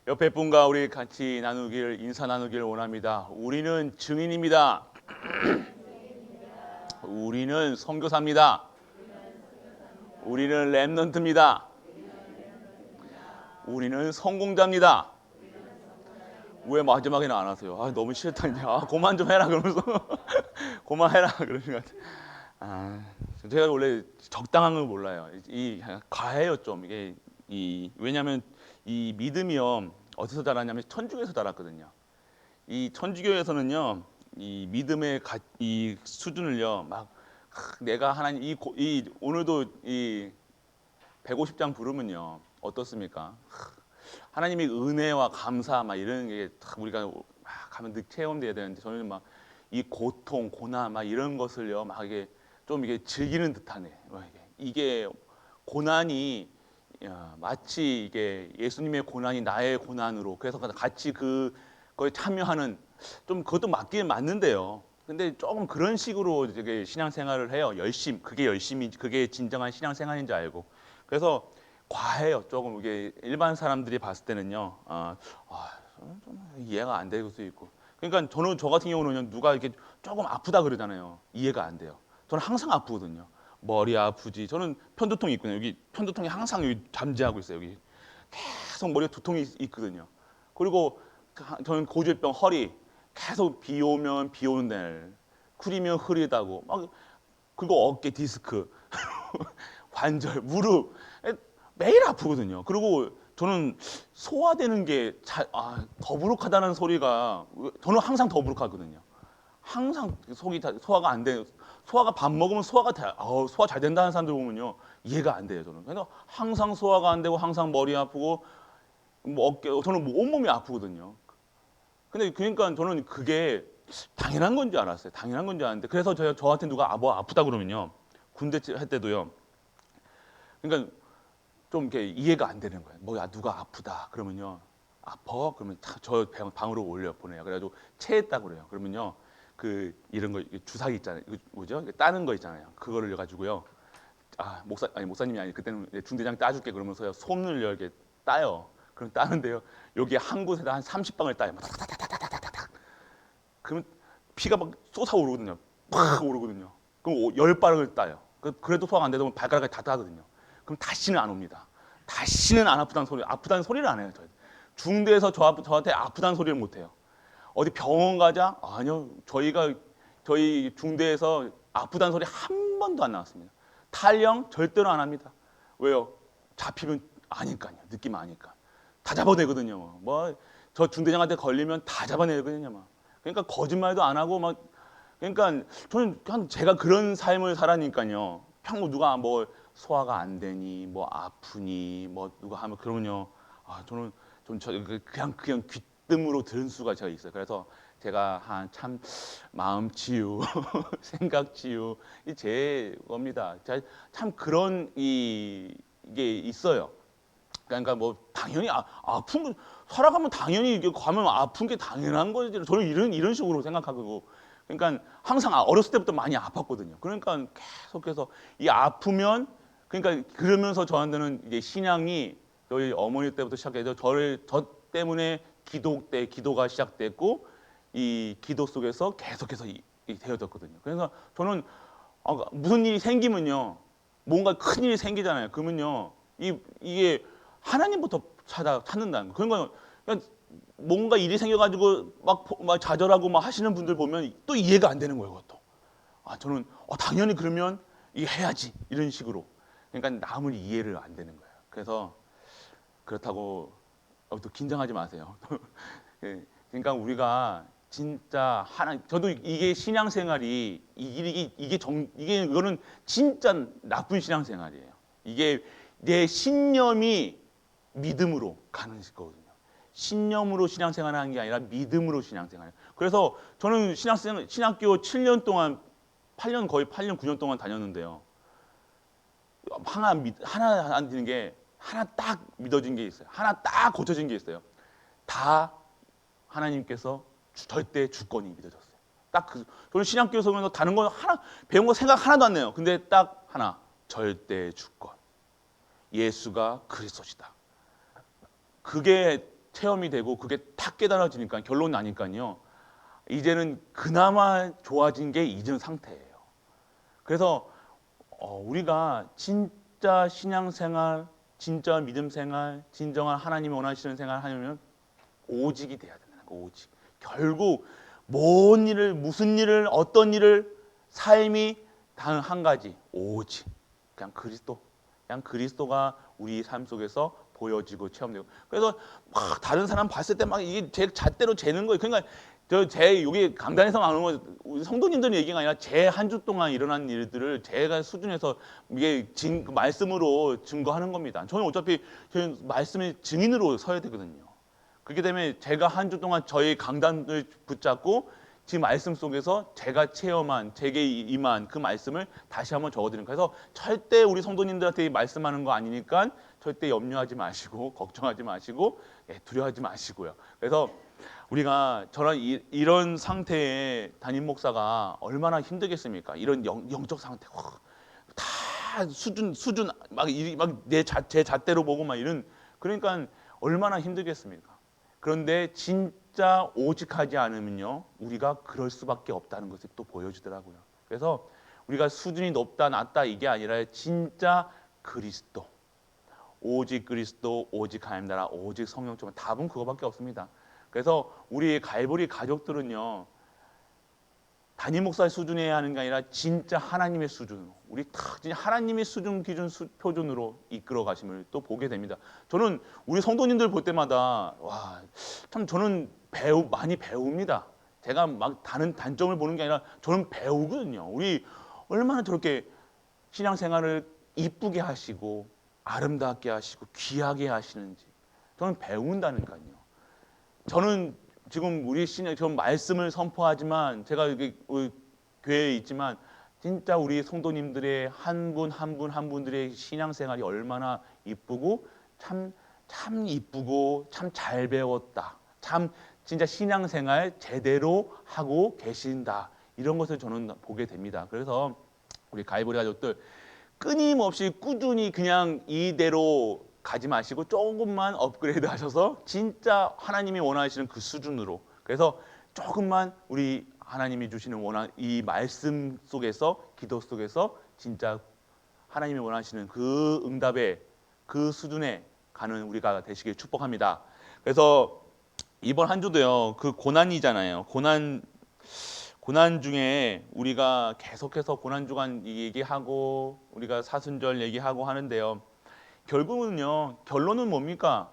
옆에 분과 우리 같이 인사 나누기를 원합니다. 우리는 증인입니다. 우리는 선교사입니다. 우리는 렘넌트입니다. 우리는 성공자입니다. 왜 마지막에는 안 하세요? 너무 싫다 이제. 그만 좀 해라 그러면서 그만해라 그러는 것 같아요. 제가 원래 적당한 걸 몰라요. 이 과해요 좀 이게 왜냐하면 이 믿음이요 어디서 자랐냐면 천주교에서 자랐거든요. 이 천주교에서는요 이 믿음의 이 수준을요 막 내가 하나님 오늘도 이 150장 부르면요 어떻습니까? 하나님의 은혜와 감사 막 이런 게 우리가 막 가면 체험돼야 되는데 저는 막 이 고통, 고난 막 이런 것을요 막 이게 좀 이게 즐기는 듯하네. 이게 고난이 마치 이게 예수님의 고난이 나의 고난으로 그래서 같이 거에 참여하는 좀 그것도 맞긴 맞는데요. 근데 조금 그런 식으로 이제 신앙생활을 해요. 그게 진정한 신앙생활인지 알고. 그래서 과해요. 조금 이게 일반 사람들이 봤을 때는요. 저는 좀 이해가 안 될 수도 있고. 그러니까 저 같은 경우는 누가 이렇게 조금 아프다 그러잖아요. 이해가 안 돼요. 저는 항상 아프거든요. 머리 아프지. 저는 편두통이 있거든요. 여기 편두통이 항상 여기 잠재하고 있어요. 여기 계속 머리에 두통이 있거든요. 그리고 저는 고질병 허리 계속 비 오면 비 오는 날 흐리면 흐리다고 막 그리고 어깨 디스크 관절 무릎 매일 아프거든요. 그리고 저는 소화되는 게 더부룩하다는 소리가 저는 항상 더부룩하거든요. 항상 소화가 안 돼요. 소화가 밥 먹으면 소화 잘 된다는 사람들 보면요 이해가 안 돼요. 저는 그래서 항상 소화가 안 되고 항상 머리 아프고 뭐 저는 뭐 온몸이 아프거든요. 근데 그러니까 저는 그게 당연한 건지 알았어요. 당연한 건지 알았는데 그래서 저한테 누가 뭐 아프다 그러면요 군대 할 때도요. 그러니까 좀 이렇게 이해가 안 되는 거예요. 누가 아프다 그러면요 아파 그러면 저 방으로 보내요. 그래가지고 체했다 그래요. 그러면요 이런 거 주사기 있잖아요. 이거 뭐죠? 따는 거 있잖아요. 그거를 가지고요. 목사님이 아니 그때는 중대장 따줄게 그러면서요 손을 이렇게 따요. 그럼 따는데요. 여기 한 곳에다 한 30방을 따요. 그러면 피가 막 쏟아오르거든요. 팍 오르거든요. 그럼 10발을 따요. 그래도 소화가 안 되면 발가락이 다 따거든요. 그럼 다시는 안 옵니다. 다시는 안 아프다는 소리를 안 해요. 중대에서 저한테 아프다는 소리를 못 해요. 어디 병원 가자? 아니요. 저희 중대에서 아프다는 소리 한 번도 안 나왔습니다. 탈영 절대로 안 합니다. 왜요? 잡히면 아니까요. 느낌 아니까. 다 잡아내거든요. 저 중대장한테 걸리면 다 잡아내거든요. 그러니까 거짓말도 안 하고 그러니까 저는 제가 그런 삶을 살아니까요. 누가 소화가 안 되니 아프니 누가 하면 그러면요. 저는 그냥 귀뜸으로 들은 수가 제가 있어요. 그래서 제가 참 마음 치유, 생각 치유 제 겁니다. 참 그런 이게 있어요. 그러니까 당연히 아픈 거 살아가면 당연히 이게 가면 아픈 게 당연한 거지. 저는 이런 식으로 생각하고 그러니까 항상 어렸을 때부터 많이 아팠거든요. 그러니까 계속해서 이 아프면 그러니까 그러면서 저한테는 이제 신앙이 저희 어머니 때부터 시작해서 저 때문에 기도가 시작됐고 이 기도 속에서 계속해서 되어졌거든요. 그래서 저는 무슨 일이 생기면요, 뭔가 큰 일이 생기잖아요. 그러면요, 이게 하나님부터 찾는다는 거. 그런 건 뭔가 일이 생겨가지고 막 좌절하고 막 하시는 분들 보면 또 이해가 안 되는 거예요, 그것도. 저는 당연히 그러면 이게 해야지 이런 식으로. 그러니까 남을 이해를 안 되는 거예요. 그래서 그렇다고 또 긴장하지 마세요. 예, 그러니까 우리가 진짜 저도 이게 신앙생활이 이거는 진짜 나쁜 신앙생활이에요. 이게 내 신념이 믿음으로 가는 거거든요. 신념으로 신앙생활하는 게 아니라 믿음으로 신앙생활. 그래서 저는 신학교 7년 동안 8년 9년 동안 다녔는데요. 하나 안 되는 게 하나 딱 믿어진 게 있어요. 하나 딱 고쳐진 게 있어요. 다 하나님께서 절대 주권이 믿어졌어요. 저는 신학교에서 다른 거 배운 거 생각 하나도 안 나요. 근데 딱 하나 절대 주권. 예수가 그리스도시다. 그게 체험이 되고 그게 탁 깨달아지니까 결론 나니까요. 이제는 그나마 좋아진 게 이전 상태예요. 그래서 우리가 진짜 신앙생활, 진짜 믿음생활, 진정한 하나님이 원하시는 생활을 하려면 오직이 돼야 된다는 거. 오직. 결국 뭔 일을, 무슨 일을, 어떤 일을, 삶이 단 한 가지, 오직. 그냥 그리스도. 그냥 그리스도가 우리 삶 속에서 보여지고 체험되고. 그래서 막 다른 사람 봤을 때 막 이게 제 잣대로 재는 거예요. 그러니까 제 여기 강단에서 나오는 거 우리 성도님들 얘기가 아니라 제 한 주 동안 일어난 일들을 제가 수준에서 이게 말씀으로 증거하는 겁니다. 저는 어차피 저는 말씀의 증인으로 서야 되거든요. 그렇기 때문에 제가 한 주 동안 저희 강단을 붙잡고 지금 말씀 속에서 제가 체험한, 제게 임한 그 말씀을 다시 한번 적어드리는 거예요. 그래서 절대 우리 성도님들한테 말씀하는 거 아니니까 절대 염려하지 마시고 걱정하지 마시고 두려워하지 마시고요. 그래서 우리가 저런 이런 상태의 담임 목사가 얼마나 힘들겠습니까? 이런 영적 상태, 다 수준 막제 잣대로 보고 막 이런 그러니까 얼마나 힘들겠습니까? 그런데 진짜 오직하지 않으면요, 우리가 그럴 수밖에 없다는 것을 또 보여주더라고요. 그래서 우리가 수준이 높다 낮다 이게 아니라 진짜 그리스도, 오직 그리스도, 오직 하나님 나라, 오직 성령 충만, 답은 그거밖에 없습니다. 그래서 우리 갈보리 가족들은요, 담임 목사 수준에 하는 게 아니라 진짜 하나님의 수준으로, 우리 다 진짜 하나님의 수준 기준 표준으로 이끌어 가심을 또 보게 됩니다. 저는 우리 성도님들 볼 때마다 와, 참 저는 많이 배웁니다. 제가 막 다른 단점을 보는 게 아니라 저는 배우거든요. 우리 얼마나 저렇게 신앙생활을 이쁘게 하시고 아름답게 하시고 귀하게 하시는지 저는 배운다니까요. 저는 지금 우리 신앙, 전 말씀을 선포하지만 제가 여기 교회에 있지만 진짜 우리 성도님들의 한 분 한 분 한 분들의 신앙생활이 얼마나 이쁘고 참 이쁘고 참 잘 배웠다. 참 진짜 신앙생활 제대로 하고 계신다. 이런 것을 저는 보게 됩니다. 그래서 우리 가이보리 가족들 끊임없이 꾸준히 그냥 이대로 가지 마시고 조금만 업그레이드 하셔서 진짜 하나님이 원하시는 그 수준으로, 그래서 조금만 우리 하나님이 주시는 이 말씀 속에서, 기도 속에서 진짜 하나님이 원하시는 그 응답의 그 수준에 가는 우리가 되시길 축복합니다. 그래서 이번 한 주도요, 그 고난이잖아요. 고난 중에 우리가 계속해서 고난 주간 얘기하고 우리가 사순절 얘기하고 하는데요. 결국은요, 결론은 뭡니까?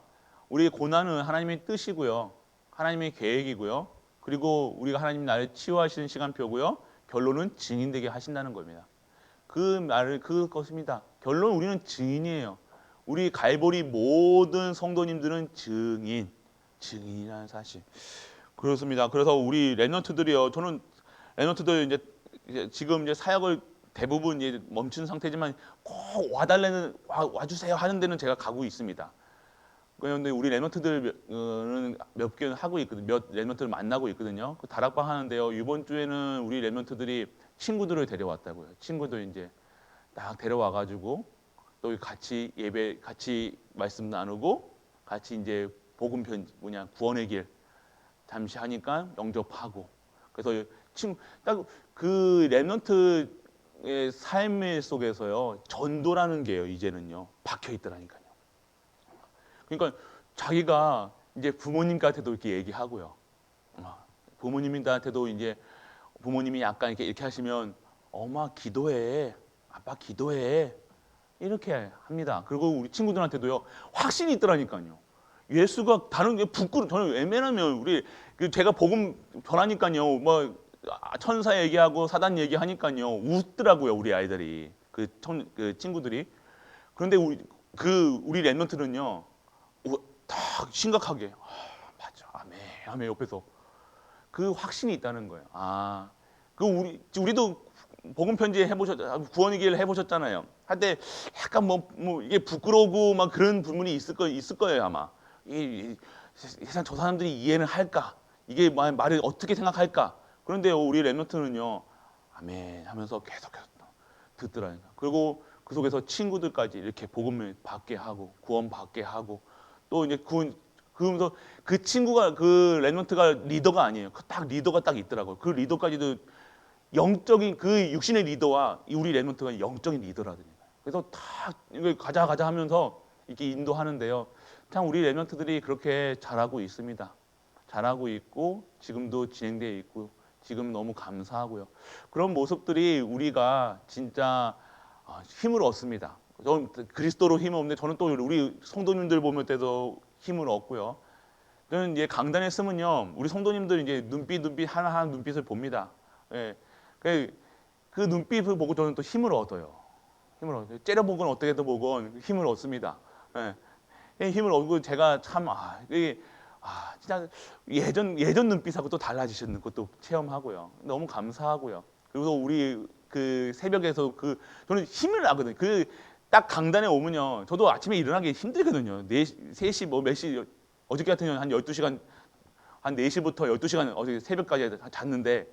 우리 고난은 하나님의 뜻이고요, 하나님의 계획이고요, 그리고 우리가 하나님 나를 치유하시는 시간표고요, 결론은 증인되게 하신다는 겁니다. 그것입니다. 결론 우리는 증인이에요. 우리 갈보리 모든 성도님들은 증인이라는 사실. 그렇습니다. 그래서 우리 랩런트들이요, 저는 랩런트들 이제 지금 이제 사역을 대부분 이제 멈춘 상태지만 꼭 와주세요 하는 데는 제가 가고 있습니다. 그런데 우리 랩런트들은 몇 개 하고 있거든요. 몇 랩런트를 만나고 있거든요. 그 다락방 하는데요. 이번 주에는 우리 랩런트들이 친구들을 데려왔다고요. 친구들 이제 딱 데려와가지고 또 같이 예배, 같이 말씀 나누고 같이 이제 복음 구원의 길 잠시 하니까 영접하고, 그래서 딱 그 랩런트의 삶 속에서요, 전도라는 게요, 이제는요 박혀 있더라니까요. 그러니까 자기가 이제 부모님한테도 이렇게 얘기하고요. 부모님한테도 이제 부모님이 약간 이렇게 하시면 엄마 기도해, 아빠 기도해, 이렇게 합니다. 그리고 우리 친구들한테도요 확신이 있더라니까요. 예수가 다른 게 저는 웬만하면 우리 제가 복음 전하니까요, 뭐 천사 얘기하고 사단 얘기하니까요 웃더라고요, 우리 아이들이, 그 친구들이. 그런데 우리 랩런트는요 딱 심각하게 맞아, 아멘 옆에서 그 확신이 있다는 거예요. 우리도 복음 편지 구원의 길 해보셨잖아요. 할 때 약간 뭐 이게 부끄러우고 막 그런 부분이 있을 거예요 아마. 세상 저 사람들이 이해는 할까? 이게 말을 어떻게 생각할까? 그런데 우리 랩런트는요 아멘 하면서 계속해서 듣더라니까. 그리고 그 속에서 친구들까지 이렇게 복음을 받게 하고 구원 받게 하고, 또 이제 그러면서 그 친구가 그 랩런트가 리더가 아니에요. 딱 리더가 딱 있더라고요. 그 리더까지도 영적인 그 육신의 리더와 우리 랩런트가 영적인 리더라든요. 그래서 다 이거 가자 가자 하면서 이렇게 인도하는데요. 참 우리 랩런트들이 그렇게 잘하고 있습니다. 잘하고 있고 지금도 진행되어 있고 지금 너무 감사하고요. 그런 모습들이 우리가 진짜 힘을 얻습니다. 저는 그리스도로 힘을 얻는데 저는 또 우리 성도님들 보면 때도 힘을 얻고요. 저는 이제 강단에 쓰면요, 우리 성도님들 이제 눈빛 하나하나 눈빛을 봅니다. 예, 그 눈빛을 보고 저는 또 힘을 얻어요. 힘을 얻어요. 째려보건 어떻게든 보건 힘을 얻습니다. 예, 힘을 얻고 제가 참 이게 진짜 예전 눈빛하고 또 달라지시는 것도 체험하고요. 너무 감사하고요. 그리고 우리 그 새벽에서 저는 힘을 나거든요. 그 딱 강단에 오면요. 저도 아침에 일어나기 힘들거든요. 3시 뭐 몇 시 어저께 같은 경우는 한 12시간 한 4시부터 12시간 어제 새벽까지 잤는데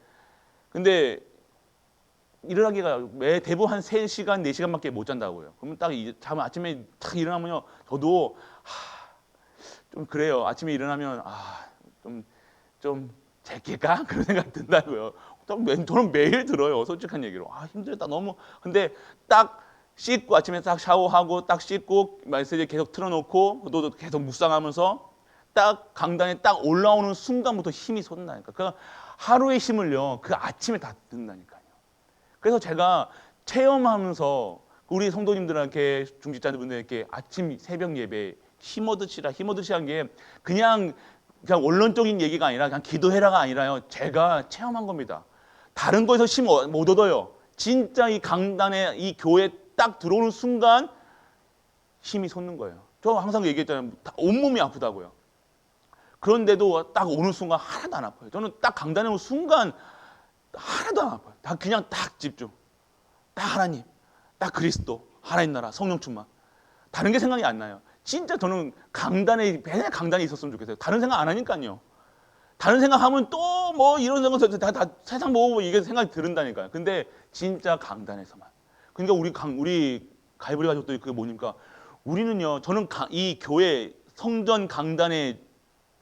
근데 일어나기가 대부분 한 3시간 4시간밖에 못 잔다고요. 그러면 딱 아침에 딱 일어나면요. 저도 좀 그래요. 아침에 일어나면 좀 제낄까? 그런 생각이 든다고요. 저는 매일 들어요. 솔직한 얘기로. 힘들다 너무. 근데 딱 씻고 아침에 딱 샤워하고 딱 씻고 메시지 계속 틀어놓고 또 계속 묵상하면서 딱 강단에 딱 올라오는 순간부터 힘이 솟는다니까. 그 하루의 힘을요. 그 아침에 다 듣는다니까요. 그래서 제가 체험하면서 우리 성도님들한테 중직자분들에게 아침 새벽 예배 힘 얻으시라는 게 그냥 원론적인 얘기가 아니라 그냥 기도해라가 아니라요. 제가 체험한 겁니다. 다른 거에서 힘 못 얻어요. 진짜 이 강단에 이 교회에 딱 들어오는 순간 힘이 솟는 거예요. 저 항상 얘기했잖아요. 온몸이 아프다고요. 그런데도 딱 오는 순간 하나도 안 아파요. 저는 딱 강단에 오는 순간 하나도 안 아파요. 다 그냥 딱 집중. 딱 하나님, 딱 그리스도, 하나님 나라, 성령 충만. 다른 게 생각이 안 나요. 진짜 저는 맨날 강단에 있었으면 좋겠어요. 다른 생각 안 하니까요. 다른 생각하면 또 뭐 이런 생각 다 세상 뭐 이게 생각이 들은다니까요. 근데 진짜 강단에서만. 그러니까 우리 가이브리 가족들이 그게 뭐니까 우리는요. 저는 이 교회 성전 강단의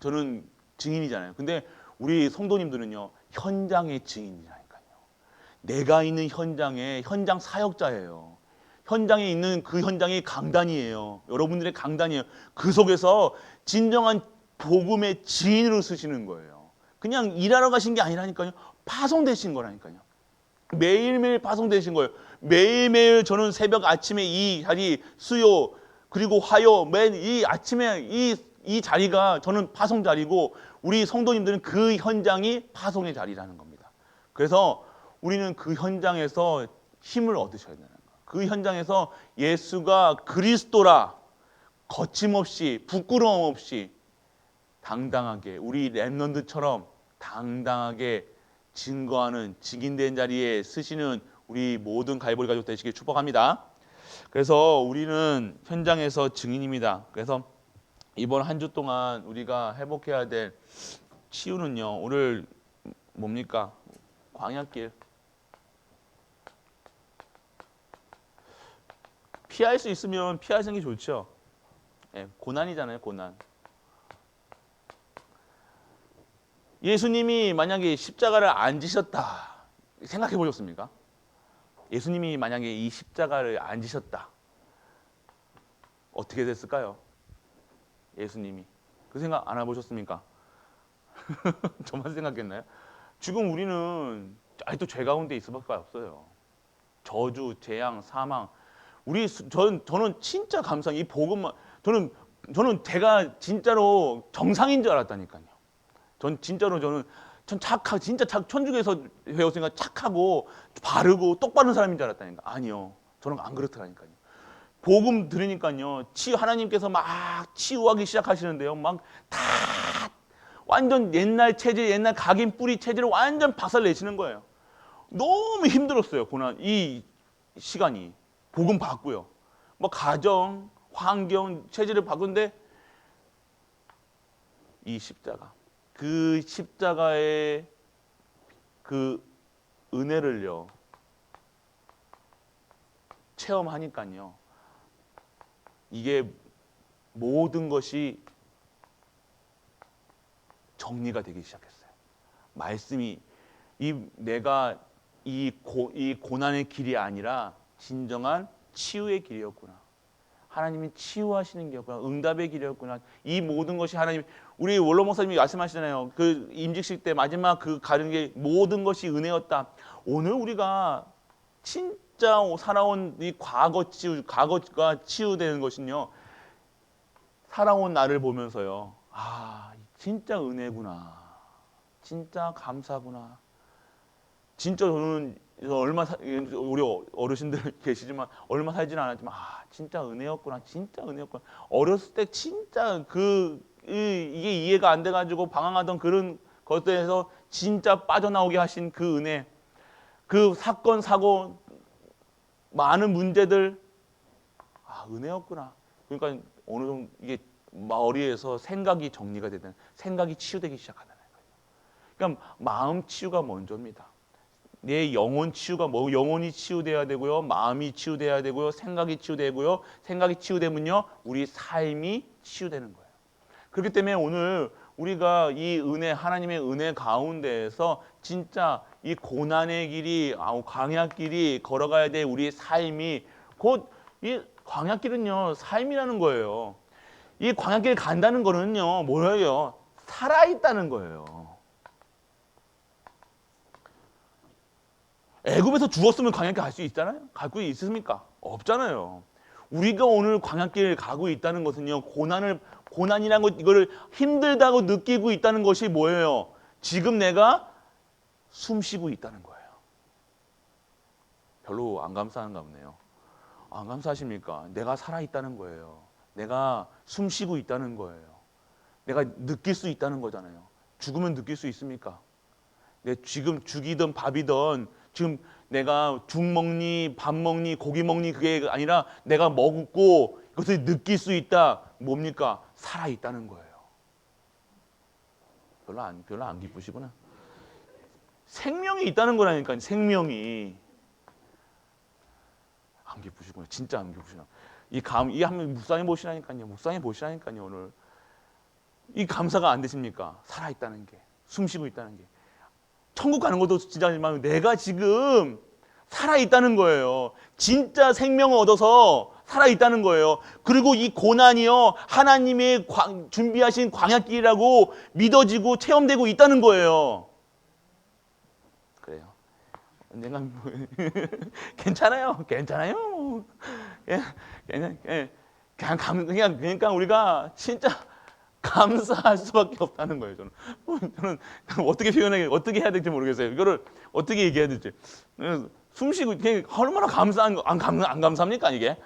저는 증인이잖아요. 근데 우리 성도님들은요. 현장의 증인이라니까요. 내가 있는 현장의 현장 사역자예요. 현장에 있는 그 현장이 강단이에요. 여러분들의 강단이에요. 그 속에서 진정한 복음의 증인으로 쓰시는 거예요. 그냥 일하러 가신 게 아니라니까요. 파송되신 거라니까요. 매일매일 파송되신 거예요. 매일매일 저는 새벽 아침에 이 자리 수요 그리고 화요 맨 이 아침에 이 자리가 저는 파송 자리고 우리 성도님들은 그 현장이 파송의 자리라는 겁니다. 그래서 우리는 그 현장에서 힘을 얻으셔야 되는 거예요. 그 현장에서 예수가 그리스도라 거침없이 부끄러움 없이 당당하게 우리 랩런트처럼 당당하게 증거하는 증인된 자리에 쓰시는 우리 모든 가이보리 가족 되시길 축복합니다. 그래서 우리는 현장에서 증인입니다. 그래서 이번 한 주 동안 우리가 회복해야 될 치유는요. 오늘 뭡니까? 광야길. 피할 수 있으면 피하시는 게 좋죠. 고난이잖아요, 고난. 예수님이 만약에 십자가를 안 지셨다. 생각해 보셨습니까? 예수님이 만약에 이 십자가를 안 지셨다. 어떻게 됐을까요? 예수님이. 그 생각 안 해보셨습니까? 저만 생각했나요? 지금 우리는 아직도 죄 가운데 있을 수밖에 없어요. 저주, 재앙, 사망. 저는 진짜 감사한 이 복음만 저는 제가 진짜로 정상인 줄 알았다니까요. 전 착하고 진짜 천주교에서 배웠으니까 착하고 바르고 똑바른 사람인 줄 알았다니까. 아니요. 저는 안 그렇더라니까요. 복음 들으니까요. 하나님께서 막 치유하기 시작하시는데요. 막 다 완전 옛날 체질, 옛날 각인 뿌리 체질을 완전 박살 내시는 거예요. 너무 힘들었어요. 고난 이 시간이. 복음 받고요. 뭐 가정, 환경, 체질을 바꾸는데 이 십자가. 그 십자가의 그 은혜를요. 체험하니까요. 이게 모든 것이 정리가 되기 시작했어요. 말씀이 내가 이 고난의 길이 아니라 진정한 치유의 길이었구나. 하나님이 치유하시는 길이었구나. 응답의 길이었구나. 이 모든 것이 하나님, 우리 원로 목사님이 말씀하시잖아요. 그 임직식 때 마지막 그 가는 게 모든 것이 은혜였다. 오늘 우리가 진짜 살아온 이 과거가 치유되는 것은요. 살아온 나를 보면서요. 아, 진짜 은혜구나. 진짜 감사구나. 진짜 저는 우리 어르신들 계시지만 얼마 살지는 않았지만 진짜 은혜였구나. 진짜 은혜였구나. 어렸을 때 진짜 이게 이해가 안 돼가지고 방황하던 그런 것들에서 진짜 빠져나오게 하신 그 은혜, 그 사건 사고 많은 문제들 은혜였구나. 그러니까 어느 정도 이게 머리에서 생각이 정리가 되든 생각이 치유되기 시작하는 거예요. 그러니까 마음 치유가 먼저입니다. 내 영혼 치유가 영혼이 치유돼야 되고요, 마음이 치유돼야 되고요, 생각이 치유되고요. 생각이 치유되면요, 우리 삶이 치유되는 거예요. 그렇기 때문에 오늘 우리가 이 은혜, 하나님의 은혜 가운데에서 진짜 이 고난의 길이, 광야길이 걸어가야 될 우리 삶이 곧 이 광야길은요, 삶이라는 거예요. 이 광야길 간다는 거는요, 뭐예요? 살아있다는 거예요. 애굽에서 죽었으면 광야길 갈 수 있잖아요? 갈 수 있습니까? 없잖아요. 우리가 오늘 광야길 가고 있다는 것은요, 고난이라는 것, 이거를 힘들다고 느끼고 있다는 것이 뭐예요? 지금 내가 숨 쉬고 있다는 거예요. 별로 안 감사한가 보네요. 안 감사하십니까? 내가 살아있다는 거예요. 내가 숨 쉬고 있다는 거예요. 내가 느낄 수 있다는 거잖아요. 죽으면 느낄 수 있습니까? 내 지금 죽이든 밥이든 지금 내가 죽 먹니 밥 먹니 고기 먹니 그게 아니라 내가 먹고 이것을 느낄 수 있다. 뭡니까? 살아있다는 거예요. 별로 안 기쁘시구나. 생명이 있다는 거라니까요. 생명이. 안 기쁘시구나. 진짜 안 기쁘시구나. 이 한번 묵상해 보시라니까요. 묵상해 보시라니까요. 오늘 이 감사가 안 되십니까? 살아있다는 게, 숨 쉬고 있다는 게. 천국 가는 것도 진짜지만 내가 지금 살아있다는 거예요. 진짜 생명을 얻어서 살아있다는 거예요. 그리고 이 고난이요, 하나님의 준비하신 광야길이라고 믿어지고 체험되고 있다는 거예요. 그래요. 언젠가 괜찮아요. 그러니까 우리가 진짜 감사할 수밖에 없다는 거예요. 저는 어떻게 어떻게 해야 될지 모르겠어요. 이거를 어떻게 얘기해야 될지. 숨 쉬고 얼마나 안 감사합니까 이게?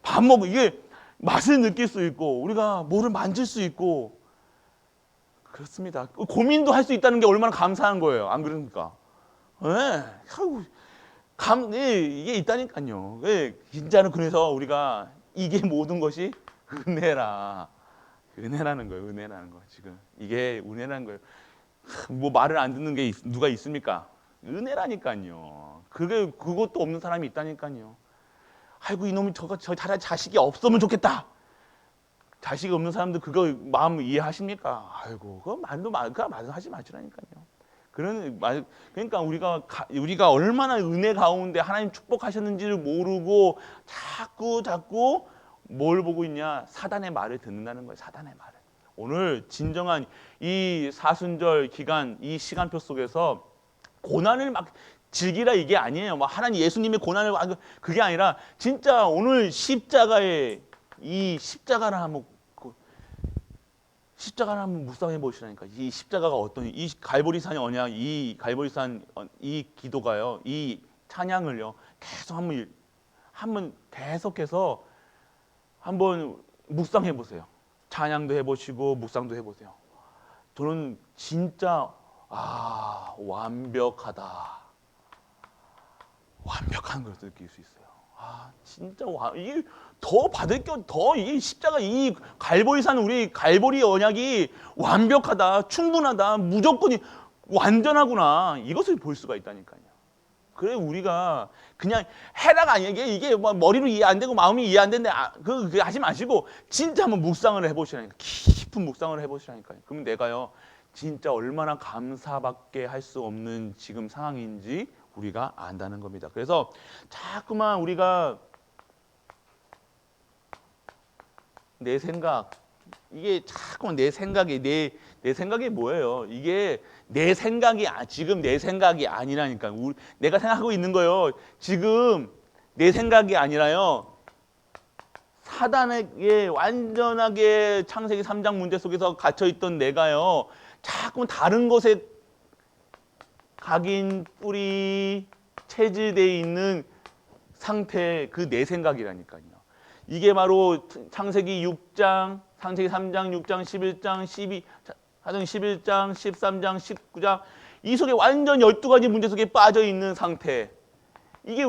밥 먹고 이게 맛을 느낄 수 있고 우리가 뭐를 만질 수 있고 그렇습니다. 고민도 할 수 있다는 게 얼마나 감사한 거예요. 안 그러니까? 이게 있다니까요. 진짜는 그래서 우리가 이게 모든 것이 은혜라는 거예요. 은혜라는 거. 지금 이게 은혜라는 거예요. 뭐 말을 안 듣는 게 누가 있습니까? 은혜라니까요. 그것도 없는 사람이 있다니까요. 아이고 이놈이 저 자식이 없으면 좋겠다. 자식이 없는 사람들 그거 마음 이해하십니까? 아이고 그거 말하지 마시라니까요. 그러니까 우리가 얼마나 은혜 가운데 하나님 축복하셨는지를 모르고 자꾸 뭘 보고 있냐? 사단의 말을 듣는다는 거예요. 사단의 말을. 오늘 진정한 이 사순절 기간, 이 시간표 속에서 고난을 막 즐기라 이게 아니에요. 막 하나님 예수님의 고난을 그게 아니라 진짜 오늘 십자가를 한번 묵상해 보시라니까. 이 십자가가 이 갈보리산의 언약, 이 갈보리산 이 기도가요, 이 찬양을요 계속 한번 계속해서 한번 묵상해 보세요. 찬양도 해보시고 묵상도 해보세요. 저는 진짜 완벽한 것을 느낄 수 있어요. 진짜 이게 더 받을 이 십자가 이 갈보리산 우리 갈보리 언약이 완벽하다, 충분하다, 무조건이 완전하구나 이것을 볼 수가 있다니까요. 그래 우리가 그냥 해라가 아니야. 이게 뭐 머리로 이해 안 되고 마음이 이해 안 되는데 그거 하지 마시고 진짜 한번 묵상을 해보시라니까. 깊은 묵상을 해보시라니까요. 그러면 내가요 진짜 얼마나 감사밖에 할 수 없는 지금 상황인지 우리가 안다는 겁니다. 그래서 자꾸만 우리가 내 생각 이게 자꾸만 내 생각이 내 생각이 뭐예요? 이게 내 생각이 지금 내 생각이 아니라니까. 내가 생각하고 있는 거요. 지금 내 생각이 아니라요. 사단에게 완전하게 창세기 3장 문제 속에서 갇혀 있던 내가요. 자꾸 다른 것에 각인 뿌리 체질되어 있는 상태 그 내 생각이라니까요. 이게 바로 창세기 6장, 창세기 3장, 6장, 11장, 11장, 13장, 19장 이 속에 완전 12가지 문제 속에 빠져 있는 상태. 이게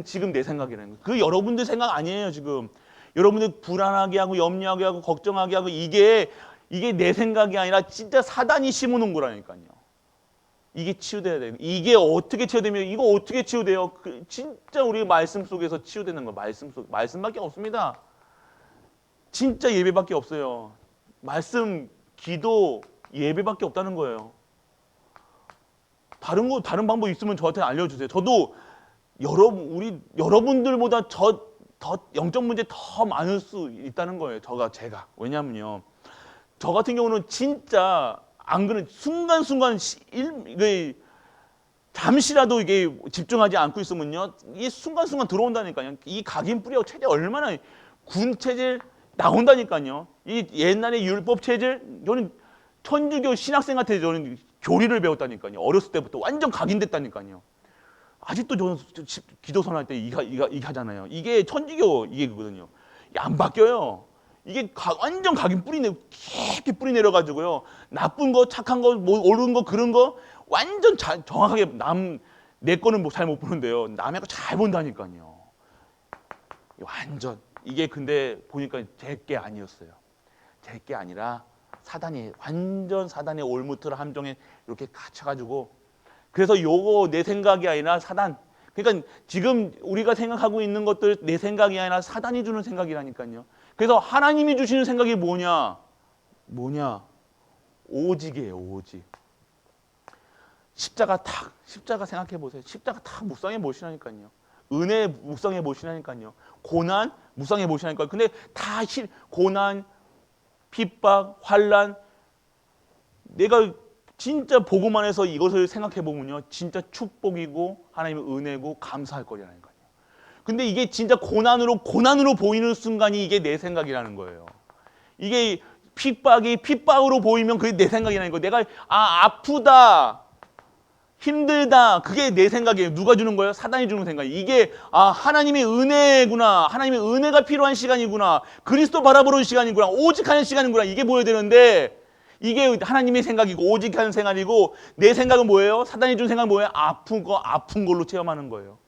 지금 내 생각이라는 거예요. 그 여러분들 생각 아니에요, 지금. 여러분들 불안하게 하고 염려하게 하고 걱정하게 하고 이게 내 생각이 아니라 진짜 사단이 심어놓은 거라니까요. 이게 치유돼야 돼요. 이게 어떻게 치유되면 이거 어떻게 치유돼요? 진짜 우리 말씀 속에서 치유되는 거 말씀밖에 없습니다. 진짜 예배밖에 없어요. 말씀, 기도, 예배밖에 없다는 거예요. 다른 방법 있으면 저한테 알려주세요. 저도 여러분들보다 더 영적 문제 더 많을 수 있다는 거예요. 제가. 왜냐면요. 저 같은 경우는 진짜 안 그런 순간순간 잠시라도 이게 집중하지 않고 있으면요. 이게 순간순간 들어온다니까요. 이 각인 뿌리하고 체질 얼마나 군 체질 나온다니까요. 이 옛날에 율법 체질 저는 천주교 신학생한테 저는 교리를 배웠다니까요. 어렸을 때부터 완전 각인됐다니까요. 아직도 저는 기도선 할 때 이게 하잖아요. 이게 천주교 이게 그거든요. 안 바뀌어요. 이게 완전 각인 깊이 뿌리 내려가지고요. 나쁜 거, 착한 거, 뭐 옳은 거, 그런 거 완전 정확하게 내 거는 잘 못 보는데요. 남의 거 잘 본다니까요. 완전 이게 근데 보니까 제 게 아니었어요. 제 게 아니라 완전 사단의 올무트를 함정에 이렇게 갇혀가지고 그래서 요거 내 생각이 아니라 사단. 그러니까 지금 우리가 생각하고 있는 것들 내 생각이 아니라 사단이 주는 생각이라니까요. 그래서 하나님이 주시는 생각이 뭐냐? 오직이에요, 오직. 십자가 생각해 보세요. 십자가 탁 묵상해 보시라니까요. 은혜 묵상해 보시라니까요. 고난 묵상해 보시라니까요. 근데 다 고난, 핍박, 환난 내가 진짜 보고만 해서 이것을 생각해 보면요. 진짜 축복이고 하나님의 은혜고 감사할 거라니까요. 근데 이게 진짜 고난으로 보이는 순간이 이게 내 생각이라는 거예요. 이게 핍박이 핍박으로 보이면 그게 내 생각이라는 거예요. 내가 아프다, 힘들다 그게 내 생각이에요. 누가 주는 거예요? 사단이 주는 생각이에요. 이게 하나님의 은혜구나. 하나님의 은혜가 필요한 시간이구나. 그리스도 바라보는 시간이구나. 오직하는 시간이구나. 이게 보여야 되는데 이게 하나님의 생각이고 오직하는 생각이고 내 생각은 뭐예요? 사단이 준 생각은 뭐예요? 아픈 걸로 체험하는 거예요.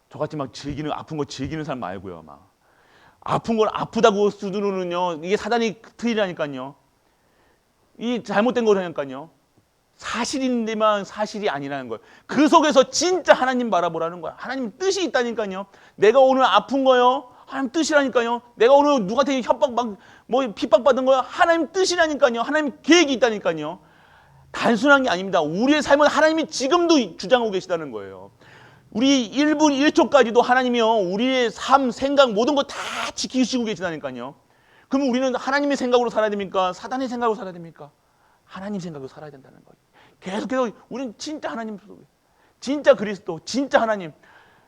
저같이 막 아픈 거 즐기는 사람 말고요. 막 아픈 걸 아프다고 수두르는요. 이게 사단이 틀이라니까요. 이 잘못된 거라니까요. 사실인데만 사실이 아니라는 거예요. 그 속에서 진짜 하나님 바라보라는 거야. 하나님 뜻이 있다니까요. 내가 오늘 아픈 거요. 하나님 뜻이라니까요. 내가 오늘 누구한테 핍박받은 거요. 하나님 뜻이라니까요. 하나님 계획이 있다니까요. 단순한 게 아닙니다. 우리의 삶은 하나님이 지금도 주장하고 계시다는 거예요. 우리 1분 1초까지도 하나님이요. 우리의 삶, 생각 모든 거 다 지키시고 계시다니까요. 그러면 우리는 하나님의 생각으로 살아야 됩니까? 사단의 생각으로 살아야 됩니까? 하나님 생각으로 살아야 된다는 거예요. 계속해서 우리는 진짜 하나님 속에 진짜 그리스도, 진짜 하나님.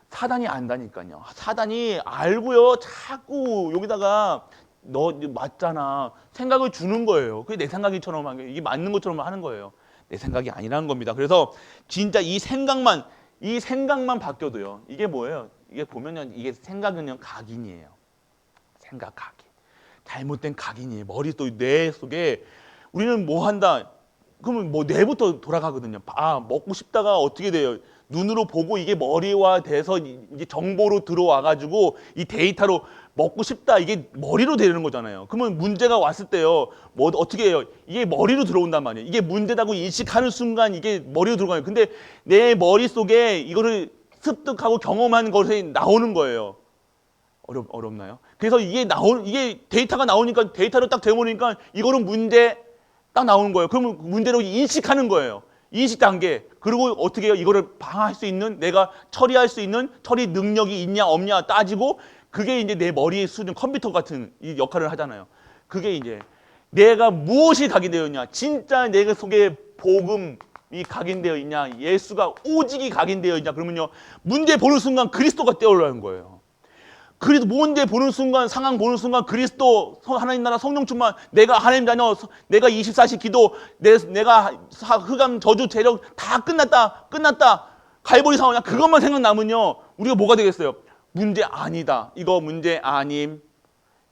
사단이 안다니까요. 사단이 알고요. 자꾸 여기다가 너 맞잖아. 생각을 주는 거예요. 그게 내 생각이처럼 하는 거예요. 이게 맞는 것처럼 하는 거예요. 내 생각이 아니라는 겁니다. 그래서 진짜 이 생각만 바뀌어도요. 이게 뭐예요? 이게 보면요. 이게 생각은요. 각인이에요. 생각 각인. 잘못된 각인이에요. 뇌 속에 우리는 뭐 한다. 그러면 뭐 뇌부터 돌아가거든요. 먹고 싶다가 어떻게 돼요? 눈으로 보고 이게 머리와 돼서 이제 정보로 들어와 가지고 이 데이터로 먹고 싶다 이게 머리로 되는 거잖아요. 그러면 문제가 왔을 때요. 뭐 어떻게 해요? 이게 머리로 들어온단 말이에요. 이게 문제다고 인식하는 순간 이게 머리로 들어가요. 근데 내 머릿속에 이거를 습득하고 경험한 것이 나오는 거예요. 어렵나요? 그래서 이게 데이터가 나오니까 데이터로 딱 대보니까 이거는 문제 딱 나오는 거예요. 그러면 문제로 인식하는 거예요. 인식 단계. 그리고 어떻게 해요? 이거를 방어할 수 있는 내가 처리할 수 있는 처리 능력이 있냐 없냐 따지고 그게 이제 내 머리의 수준 컴퓨터 같은 이 역할을 하잖아요. 그게 이제 내가 무엇이 각인되어 있냐? 진짜 내 속에 복음이 각인되어 있냐? 예수가 오직이 각인되어 있냐? 그러면요. 문제 보는 순간 그리스도가 떠오르는 거예요. 그리도 문제 보는 순간 상황 보는 순간 그리스도 하나님 나라 성령 충만 내가 하나님 자녀 내가 24시 기도 내가 흑암 저주 재력 다 끝났다 갈보리 상황이야 그것만 생각나면요 우리가 뭐가 되겠어요? 문제 아니다 이거 문제 아님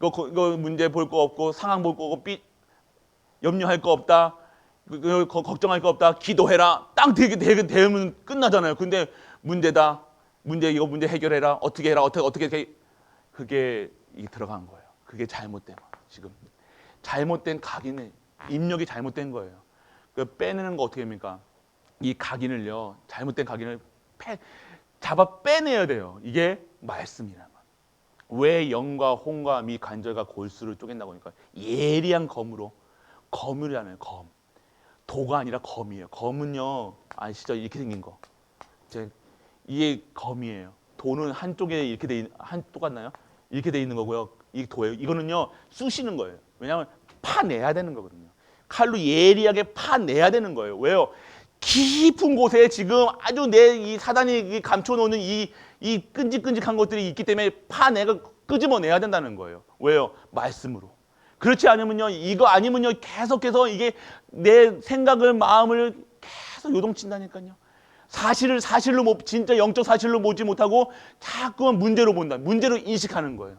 이거 문제 볼 거 없고 상황 볼 거 없고 염려할 거 없다 걱정할 거 없다 기도해라 딱 되면 끝나잖아요. 근데 문제다 이거 문제 해결해라 어떻게 해라 어떻게 그게 들어간 거예요. 그게 잘못된 거예요. 지금 잘못된 각인의 입력이 잘못된 거예요. 그 빼내는 거 어떻게 합니까? 이 각인을요. 잘못된 각인을 잡아 빼내야 돼요. 이게 말씀이란 거예요. 왜 영과 혼과 미 간절과 골수를 쪼갠다고 하니까 예리한 검으로 검이잖아요. 검. 도가 아니라 검이에요. 검은요. 아시죠? 이렇게 생긴 거. 이게 검이에요. 도는 한쪽에 이렇게 똑같나요? 이렇게 돼 있는 거고요. 이 도예요. 이거는요 쑤시는 거예요. 왜냐하면 파내야 되는 거거든요. 칼로 예리하게 파내야 되는 거예요. 왜요? 깊은 곳에 지금 아주 이 사단이 감춰놓는 이 끈직끈직한 것들이 있기 때문에 끄집어내야 된다는 거예요. 왜요? 말씀으로. 그렇지 않으면요 이거 아니면요 계속해서 이게 내 생각을 마음을 계속 요동친다니까요. 사실로 진짜 영적 사실로 보지 못하고 자꾸만 문제로 본다. 문제로 인식하는 거예요.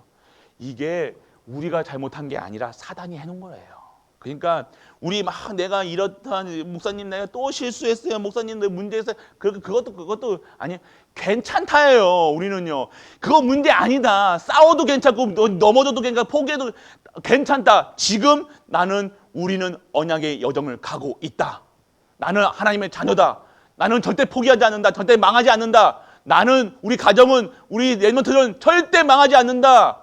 이게 우리가 잘못한 게 아니라 사단이 해놓은 거예요. 그러니까 우리 막 내가 이렇다 목사님 내가 또 실수했어요. 목사님 내 문제했어요. 그것도 아니 괜찮다예요. 우리는요. 그거 문제 아니다. 싸워도 괜찮고 넘어져도 괜찮고 포기해도 괜찮다. 지금 우리는 언약의 여정을 가고 있다. 나는 하나님의 자녀다. 나는 절대 포기하지 않는다. 절대 망하지 않는다. 우리 가정은, 우리 랩런트는 절대 망하지 않는다.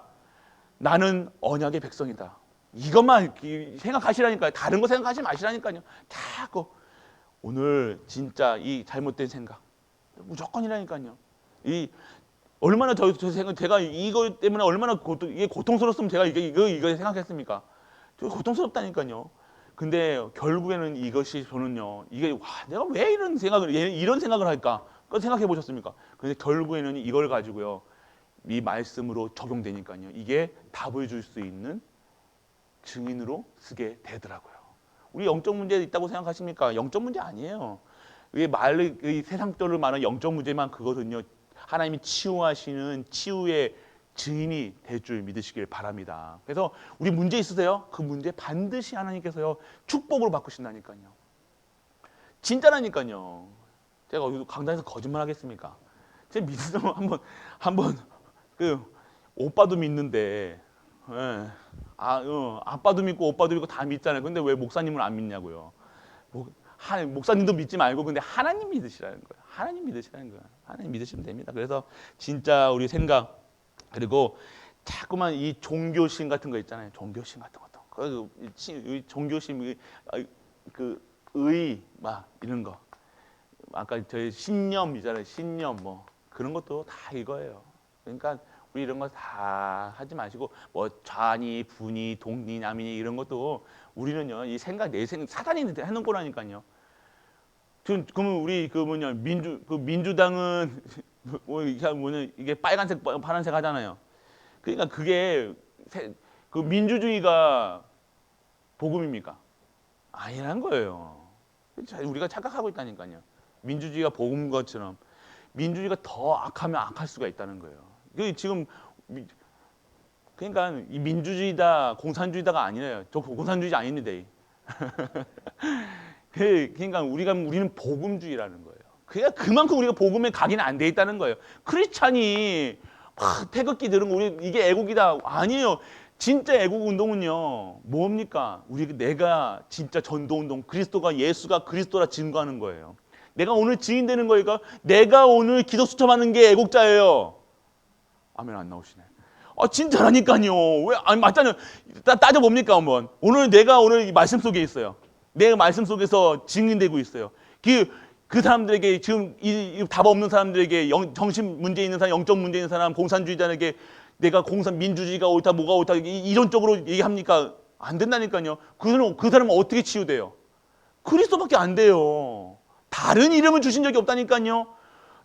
나는 언약의 백성이다. 이것만 생각하시라니까요. 다른 거 생각하지 마시라니까요. 자꾸 오늘 진짜 이 잘못된 생각 무조건이라니까요. 얼마나 제가 이거 때문에 얼마나 이게 고통스러웠으면 제가 이거 생각했습니까? 고통스럽다니까요. 근데 결국에는 이것이 저는요 이게 내가 왜 이런 생각을 할까? 그거 생각해 보셨습니까? 근데 결국에는 이걸 가지고요 이 말씀으로 적용되니까요 이게 답을 줄 수 있는 증인으로 쓰게 되더라고요. 우리 영적 문제 있다고 생각하십니까? 영적 문제 아니에요. 이 세상적으로 말하는 영적 문제만 그거든요. 하나님이 치유하시는 치유의 증인이 될 줄 믿으시길 바랍니다. 그래서 우리 문제 있으세요? 그 문제 반드시 하나님께서요 축복으로 바꾸신다니까요. 진짜라니까요. 제가 강단에서 거짓말 하겠습니까? 제 믿으면 한번 오빠도 믿는데 아빠도 믿고 오빠도 믿고 다 믿잖아요. 근데 왜 목사님을 안 믿냐고요? 목사님도 믿지 말고 근데 하나님 믿으시라는 거예요. 하나님 믿으시라는 거예요. 하나님 믿으시면 됩니다. 그래서 진짜 우리 생각 그리고 자꾸만 이 종교심 같은 거 있잖아요. 종교심 같은 것도 종교심 막 이런 거 아까 저희 신념이잖아요. 신념 뭐 그런 것도 다 이거예요. 그러니까 우리 이런 거 다 하지 마시고 뭐 좌니 분이 동니 남이니 이런 것도 우리는요 이 내 생각 사단이 해놓은 거라니까요. 그러면 우리 민주당은 이게 빨간색 파란색 하잖아요. 그러니까 그게 민주주의가 복음입니까? 아니란 거예요. 우리가 착각하고 있다니까요. 민주주의가 복음인 것처럼 민주주의가 더 악하면 악할 수가 있다는 거예요. 지금 그러니까 이 민주주의다 공산주의다가 아니래요. 저 공산주의 아닌데. 그러니까 우리는 복음주의라는 거예요. 그러니까 그만큼 우리가 복음에 각인이 안 돼 있다는 거예요. 크리스찬이 태극기 들은 거 우리 이게 애국이다. 아니에요. 진짜 애국 운동은요. 뭡니까? 내가 진짜 전도 운동, 그리스도가 예수가 그리스도라 증거하는 거예요. 내가 오늘 증인되는 거니까 내가 오늘 기도 수첩하는 게 애국자예요. 아멘 안 나오시네. 진짜라니까요. 왜? 아니 맞잖아요. 따져 봅니까 한번. 내가 오늘 이 말씀 속에 있어요. 내 말씀 속에서 증인되고 있어요. 그 사람들에게 지금 이 답 없는 사람들에게 정신 문제 있는 사람, 영적 문제 있는 사람, 공산주의자에게 내가 민주주의가 옳다, 뭐가 옳다 이런 쪽으로 얘기합니까? 안 된다니까요. 그 사람은 어떻게 치유돼요? 그리스도밖에 안 돼요. 다른 이름을 주신 적이 없다니까요.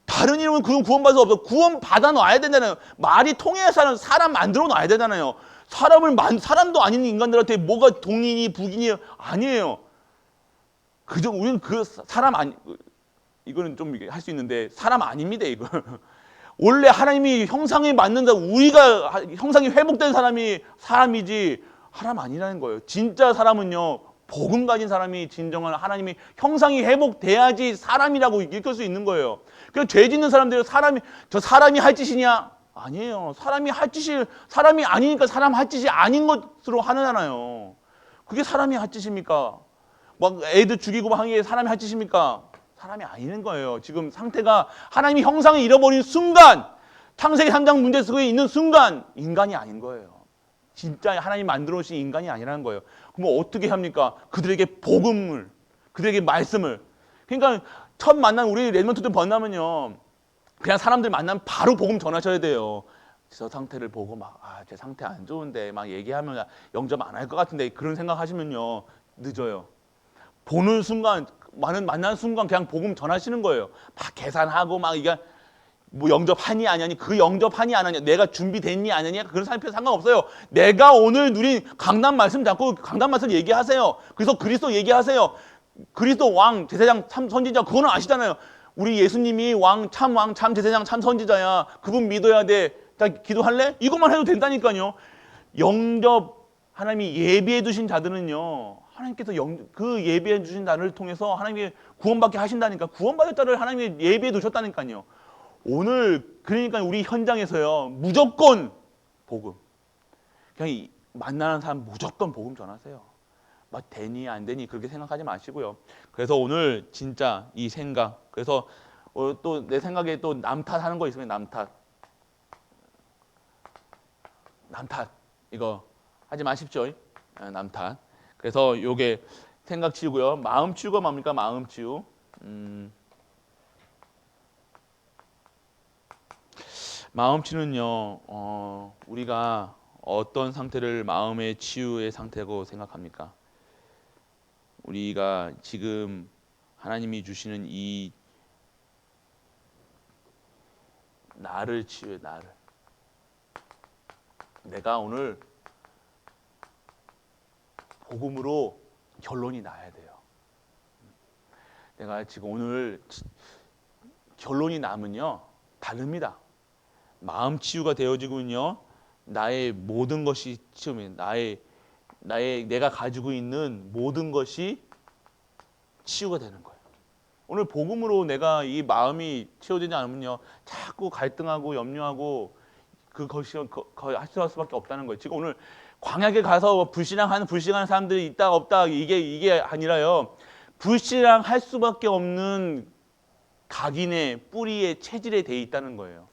다른 이름은 구원받을 수 없어. 구원 받아 놔야 된다는 말이 통해야 사람 만들어 놔야 되잖아요. 사람도 아닌 인간들한테 뭐가 동인이 북인이 아니에요. 우리는 사람 아니 이거는 좀 할 수 있는데 사람 아닙니다 이거. 원래 하나님이 형상에 맞는다. 우리가 형상이 회복된 사람이지 사람 아니라는 거예요. 진짜 사람은요. 복음 가진 사람이 진정한 하나님이 형상이 회복돼야지 사람이라고 일컬 수 있는 거예요. 그래서 죄 짓는 사람들은 저 사람이 할 짓이냐? 아니에요. 사람이 아니니까 사람 할 짓이 아닌 것으로 하잖아요. 그게 사람이 할 짓입니까? 막 애들 죽이고 막 하는 게 사람이 할 짓입니까? 사람이 아닌 거예요. 지금 상태가 하나님이 형상을 잃어버린 순간, 창세기 3장 문제 속에 있는 순간 인간이 아닌 거예요. 진짜 하나님 만들어 오신 인간이 아니라는 거예요. 그럼 어떻게 합니까? 그들에게 복음을, 그들에게 말씀을. 그러니까 첫 만난 우리 레드먼트들 만나면요. 그냥 사람들 만나면 바로 복음 전하셔야 돼요. 저 상태를 보고 제 상태 안 좋은데 막 얘기하면 영접 안 할 것 같은데 그런 생각하시면요. 늦어요. 보는 순간, 만난 순간 그냥 복음 전하시는 거예요. 막 계산하고 이게 뭐 영접하니 안 하니 그 영접하니 안 하냐 내가 준비됐니 안 하냐 그런 사람이 상관없어요. 내가 오늘 누린 강단 말씀 잡고 강단 말씀 얘기하세요. 그래서 그리스도 얘기하세요. 그리스도 왕 제사장 참 선지자 그거는 아시잖아요. 우리 예수님이 참 제사장 참 선지자야. 그분 믿어야 돼. 다 기도할래? 이것만 해도 된다니까요. 영접 하나님이 예비해 두신 자들은요. 하나님께서 그 예비해 주신 자를 통해서 하나님이 구원받게 하신다니까. 구원받을 자를 하나님이 예비해 두셨다니까요. 오늘 그러니까 우리 현장에서요. 무조건 복음. 그냥 만나는 사람 무조건 복음 전하세요. 막 되니 안 되니 그렇게 생각하지 마시고요. 그래서 오늘 진짜 이 생각. 그래서 또 내 생각에 또 남탓하는 거 있으면 남탓 이거 하지 마십시오. 남탓. 그래서 요게 생각 치우고요. 마음 치우가 뭡니까? 마음 치유. 마음 치유는요. 우리가 어떤 상태를 마음의 치유의 상태라고 생각합니까? 우리가 지금 하나님이 주시는 이 나를 치유해 나를. 내가 오늘 복음으로 결론이 나야 돼요. 내가 지금 오늘 결론이 나면요 다릅니다. 마음 치유가 되어지고요 나의 모든 것이 치유입니다. 내가 가지고 있는 모든 것이 치유가 되는 거예요. 오늘 복음으로 내가 이 마음이 치유되지 않으면요 자꾸 갈등하고 염려하고 그것이 할 수밖에 없다는 거예요. 지금 오늘 광야에 가서 불신앙하는 사람들이 있다 없다 이게 아니라요. 불신앙할 수밖에 없는 각인의 뿌리의 체질에 돼 있다는 거예요.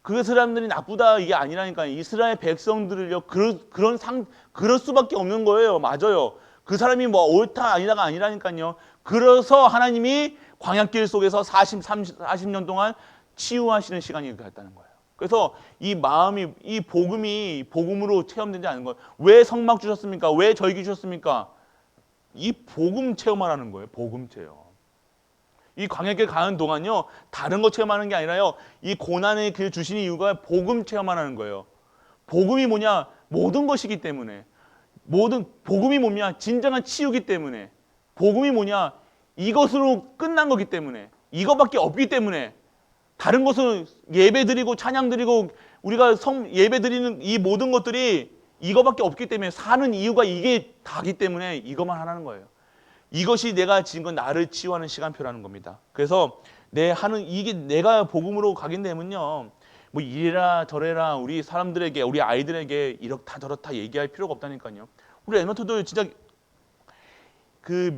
그 사람들이 나쁘다 이게 아니라니까요. 이스라엘 백성들을요 그럴 수밖에 없는 거예요. 맞아요. 그 사람이 뭐 옳다 아니다가 아니라니까요. 그래서 하나님이 광야길 속에서 40년 동안 치유하시는 시간이 갔다는 거예요. 그래서 이 마음이 이 복음이 복음으로 체험되지 않는 거예요. 왜 성막 주셨습니까? 왜 절기 주셨습니까? 이 복음 체험하라는 거예요. 복음 체험. 이 광야길 가는 동안요 다른 거 체험하는 게 아니라요 이 고난의 길 주신 이유가 복음 체험하라는 거예요. 복음이 뭐냐? 모든 것이기 때문에. 복음이 뭐냐? 진정한 치유기 때문에. 복음이 뭐냐? 이것으로 끝난 거기 때문에. 이것밖에 없기 때문에. 다른 것은 예배드리고 찬양드리고 우리가 예배드리는 이 모든 것들이 이거밖에 없기 때문에 사는 이유가 이게 다기 때문에 이것만 하라는 거예요. 이것이 내가 지은 건 나를 치유하는 시간표라는 겁니다. 그래서 이게 내가 복음으로 가긴 되면요. 뭐 이래라 저래라 우리 사람들에게 우리 아이들에게 이렇다 저렇다 얘기할 필요가 없다니까요. 우리 랩런트들 진짜 그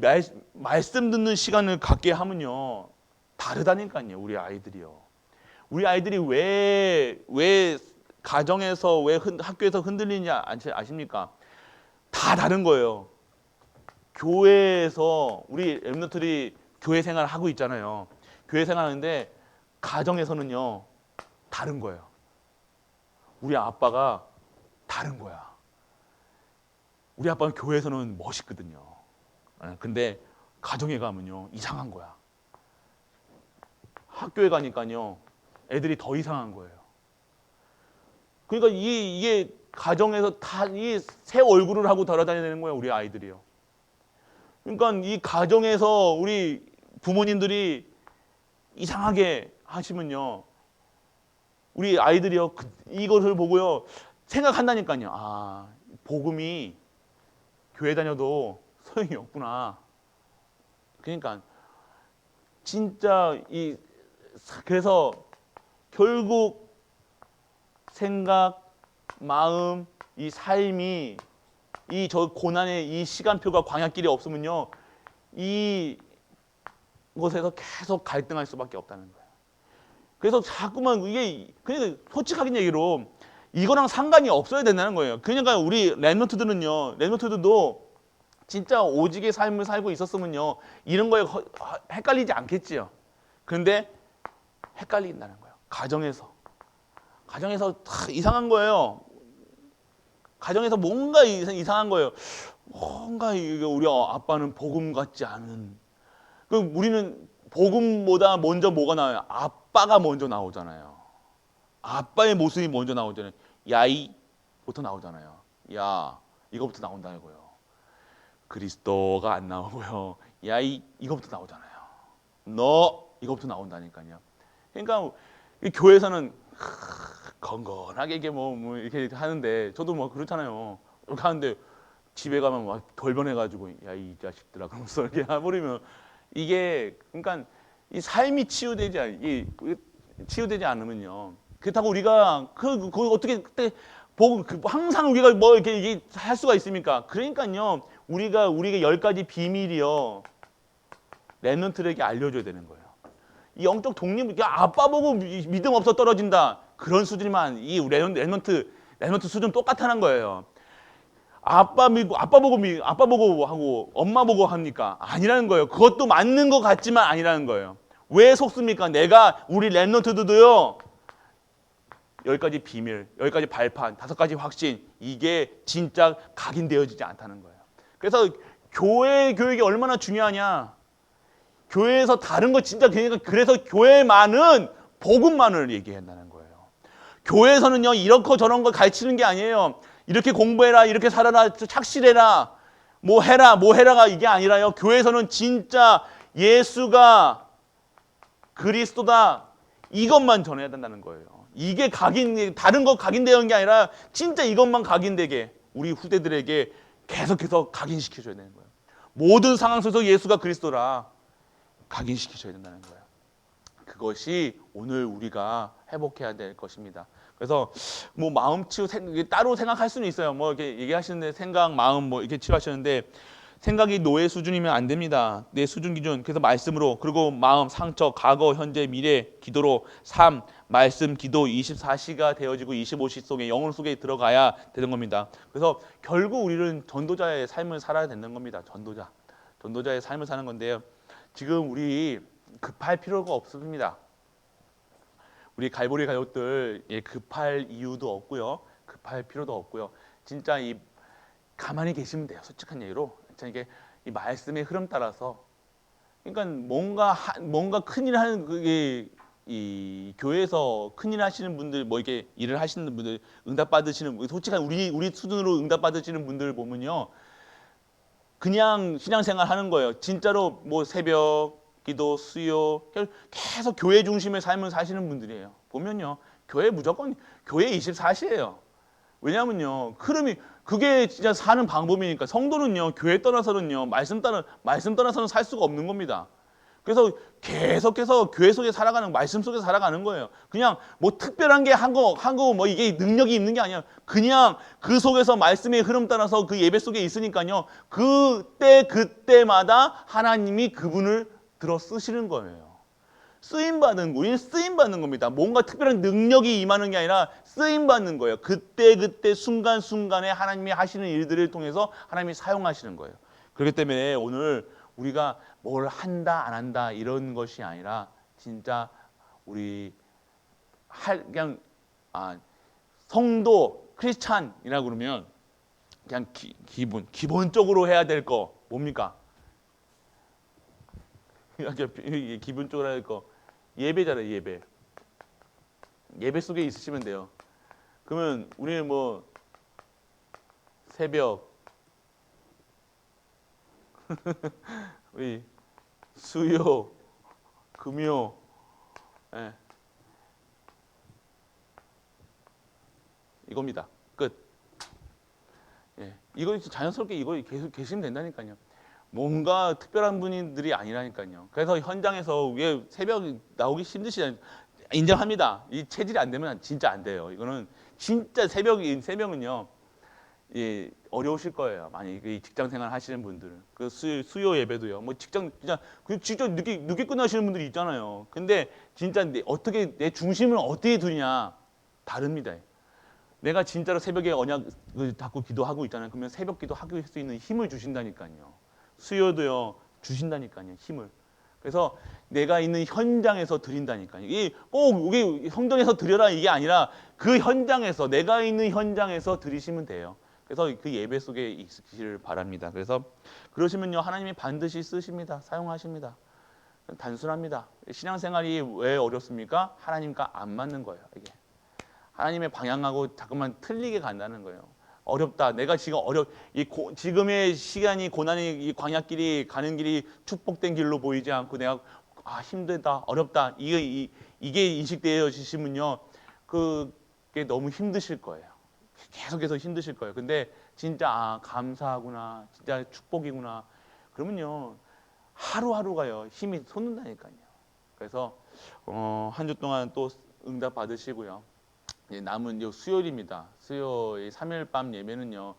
말씀 듣는 시간을 갖게 하면요 다르다니까요. 우리 아이들이요. 우리 아이들이 왜 가정에서 왜 학교에서 흔들리는지 아십니까? 다 다른 거예요. 교회에서 우리 랩런트들이 교회 생활을 하고 있잖아요. 교회 생활하는데 가정에서는요 다른 거예요. 우리 아빠가 다른 거야. 우리 아빠는 교회에서는 멋있거든요. 근데 가정에 가면요 이상한 거야. 학교에 가니까요 애들이 더 이상한 거예요. 그러니까 이게 가정에서 다 이 새 얼굴을 하고 돌아다니는 거예요. 우리 아이들이요. 그러니까 이 가정에서 우리 부모님들이 이상하게 하시면요 우리 아이들이요 이것을 보고요 생각한다니까요. 아 복음이 교회 다녀도 소용이 없구나. 그러니까 진짜 그래서 결국 생각, 마음, 이 삶이 이 저 고난의 이 시간표가 광야길이 없으면요 이곳에서 계속 갈등할 수밖에 없다는 거예요. 그래서 자꾸만 이게 그러니까 솔직하게 얘기로 이거랑 상관이 없어야 된다는 거예요. 그러니까 우리 랩런트들도 진짜 오직의 삶을 살고 있었으면요 이런 거에 헷갈리지 않겠지요. 그런데 헷갈린다는 거예요. 가정에서 이상한 거예요. 가정에서 뭔가 이상한 거예요. 뭔가 우리 아빠는 복음 같지 않은. 우리는 복음보다 먼저 뭐가 나와요? 아빠가 먼저 나오잖아요. 아빠의 모습이 먼저 나오잖아요. 야이부터 나오잖아요. 야 이거부터 나온다고요. 그리스도가 안 나오고요. 야이 이거부터 나오잖아요. 너 이거부터 나온다니까요. 그러니까 교회에서는 건건하게 이게 뭐 이렇게 하는데 저도 뭐 그렇잖아요. 이렇게 하는데 집에 가면 막 돌변해가지고 야 이 자식들아 그러면서 이렇게 해버리면 이게 그러니까 이 삶이 치유되지 않으면요. 그렇다고 우리가 그 어떻게 그때 보고 항상 우리가 뭐 이게 할 수가 있습니까? 그러니까요. 우리에게 10가지 비밀이요. 랩런트들에게 알려줘야 되는 거예요. 이 영적 독립, 아빠 보고 믿음 없어 떨어진다. 그런 수준이만 이 랩런트 수준 똑같다는 거예요. 아빠 보고 하고 엄마 보고 합니까? 아니라는 거예요. 그것도 맞는 것 같지만 아니라는 거예요. 왜 속습니까? 우리 랩런트들도요. 10가지 비밀, 10가지 발판, 5가지 확신 이게 진짜 각인되어지지 않다는 거예요. 그래서 교회 교육이 얼마나 중요하냐. 교회에서 다른 거 진짜 그래서 교회만은 복음만을 얘기한다는 거예요. 교회에서는요 이렇고 저런 거 가르치는 게 아니에요. 이렇게 공부해라, 이렇게 살아라, 착실해라, 뭐 해라가 이게 아니라요. 교회에서는 진짜 예수가 그리스도다 이것만 전해야 된다는 거예요. 이게 다른 거 각인되는 게 아니라 진짜 이것만 각인되게 우리 후대들에게 계속해서 각인시켜줘야 되는 거예요. 모든 상황 속에서 예수가 그리스도라 각인시켜줘야 된다는 거예요. 그것이 오늘 우리가 회복해야 될 것입니다. 그래서 뭐 마음 치유 따로 생각할 수는 있어요. 뭐 이렇게 얘기하시는데 생각, 마음 뭐 이렇게 치유하시는데 생각이 노예 수준이면 안 됩니다. 내 수준 기준. 그래서 말씀으로 그리고 마음, 상처, 과거, 현재, 미래, 기도로 삶, 말씀, 기도 24시가 되어지고 25시 속에 영혼 속에 들어가야 되는 겁니다. 그래서 결국 우리는 전도자의 삶을 살아야 되는 겁니다. 전도자의 삶을 사는 건데요. 지금 우리 급할 필요가 없습니다. 우리 갈보리 가족들 급할 이유도 없고요. 급할 필요도 없고요. 진짜 가만히 계시면 돼요. 솔직한 얘기로. 이게 이 말씀의 흐름 따라서 그러니까 뭔가 큰일 하는 이 교회에서 큰일 하시는 분들 뭐 이렇게 일을 하시는 분들 응답 받으시는 솔직한 우리 수준으로 응답 받으시는 분들 보면요. 그냥 신앙생활 하는 거예요. 진짜로 뭐 새벽 기도, 수요 계속 교회 중심의 삶을 사시는 분들이에요. 보면요. 무조건 교회 24시예요. 왜냐면요. 흐름이 그게 진짜 사는 방법이니까 성도는요. 교회 떠나서는요. 말씀 떠나서는 살 수가 없는 겁니다. 그래서 계속해서 교회 속에 살아가는 말씀 속에 살아가는 거예요. 그냥 뭐 특별한 게 한거 뭐 이게 능력이 있는 게 아니야. 그냥 그 속에서 말씀의 흐름 따라서 그 예배 속에 있으니까요. 그때마다 하나님이 그분을 들어 쓰시는 거예요. 우리는 쓰임 받는 겁니다. 뭔가 특별한 능력이 임하는 게 아니라 쓰임 받는 거예요. 그때 순간순간에 하나님이 하시는 일들을 통해서 하나님이 사용하시는 거예요. 그렇기 때문에 오늘 우리가 뭘 한다 안 한다 이런 것이 아니라 진짜 우리 그냥 성도 크리스찬이라고 그러면 그냥 기본적으로 해야 될 거 뭡니까? 기본적으로 해야 될 거 예배잖아요. 예배 속에 있으시면 돼요. 그러면 우리는 뭐 새벽 우리 수요 금요 예. 이겁니다. 끝. 예. 이거 자연스럽게 이거 계속 계시면 된다니까요. 뭔가 특별한 분들이 아니라니까요. 그래서 현장에서 왜 새벽 나오기 힘드시잖아요. 인정합니다. 이 체질이 안 되면 진짜 안 돼요. 이거는 진짜 새벽은요. 예, 어려우실 거예요. 많이 직장 생활 하시는 분들은 그 수요 예배도요. 뭐 직장 늦게 끝나시는 분들이 있잖아요. 근데 진짜 내 중심을 어떻게 두냐 다릅니다. 내가 진짜로 새벽에 언약을 닫고 기도하고 있잖아요. 그러면 새벽 기도하기 할 수 있는 힘을 주신다니까요. 수요도요 주신다니까요. 힘을. 그래서 내가 있는 현장에서 드린다니까요. 이게 꼭 이게 성전에서 드려라 이게 아니라 그 현장에서 내가 있는 현장에서 드리시면 돼요. 그래서 그 예배 속에 있으시길 바랍니다. 그래서 그러시면요 하나님이 반드시 쓰십니다. 사용하십니다. 단순합니다. 신앙생활이 왜 어렵습니까? 하나님과 안 맞는 거예요. 이게 하나님의 방향하고 자꾸만 틀리게 간다는 거예요. 어렵다. 내가 지금 지금의 시간이 고난의 이 광야길이 가는 길이 축복된 길로 보이지 않고 내가 힘들다, 어렵다. 이게 인식되어지시면요, 그게 너무 힘드실 거예요. 계속해서 힘드실 거예요. 근데 진짜 감사하구나, 진짜 축복이구나. 그러면요 하루하루가요 힘이 솟는다니까요. 그래서 한 주 동안 또 응답 받으시고요. 남은 수요일입니다. 수요일 3일 밤 예배는요.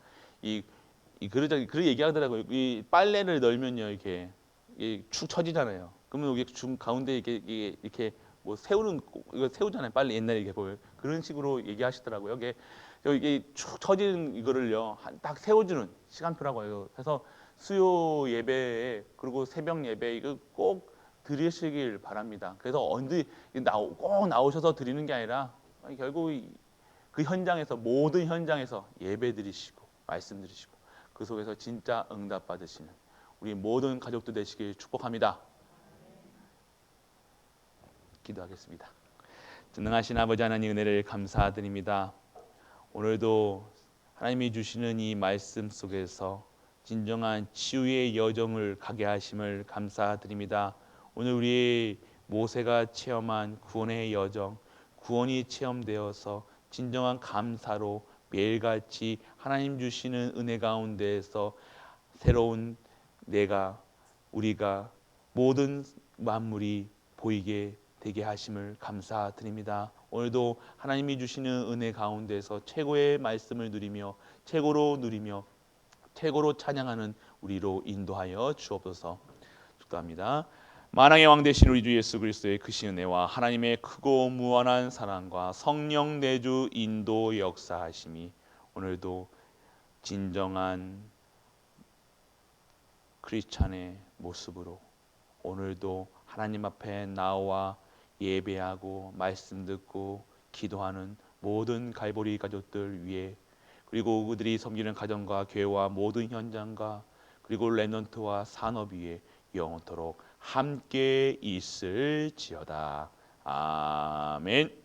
그런 얘기하더라고요. 이 빨래를 널면요 이렇게 축 처지잖아요. 그러면 여기 중 가운데 이렇게 뭐 이거 세우잖아요. 빨래 옛날에 이게 보여 그런 식으로 얘기하시더라고요. 이게 축 처지는 이거를요 딱 세워주는 시간표라고 해요. 그래서 수요 예배에 그리고 새벽 예배 이거 꼭 드리시길 바랍니다. 그래서 꼭 나오셔서 드리는 게 아니라 결국 그 현장에서 모든 현장에서 예배 드리시고 말씀 드리시고 그 속에서 진짜 응답 받으시는 우리 모든 가족들 되시길 축복합니다. 기도하겠습니다. 전능하신 아버지 하나님 은혜를 감사드립니다. 오늘도 하나님이 주시는 이 말씀 속에서 진정한 치유의 여정을 가게 하심을 감사드립니다. 오늘 우리 모세가 체험한 구원의 여정, 구원이 체험되어서 진정한 감사로 매일같이 하나님 주시는 은혜 가운데에서 새로운 우리가 모든 만물이 보이게 되게 하심을 감사드립니다. 오늘도 하나님이 주시는 은혜 가운데서 최고의 말씀을 누리며 최고로 찬양하는 우리로 인도하여 주옵소서. 축도합니다. 만왕의 왕 되신 우리 주 예수 그리스도의 크신 은혜와 하나님의 크고 무한한 사랑과 성령 내주 인도 역사하심이 오늘도 진정한 크리스찬의 모습으로 오늘도 하나님 앞에 나와 예배하고 말씀 듣고 기도하는 모든 갈보리 가족들 위해 그리고 그들이 섬기는 가정과 교회와 모든 현장과 그리고 렘넌트와 산업 위에 영원토록 함께 있을지어다. 아멘.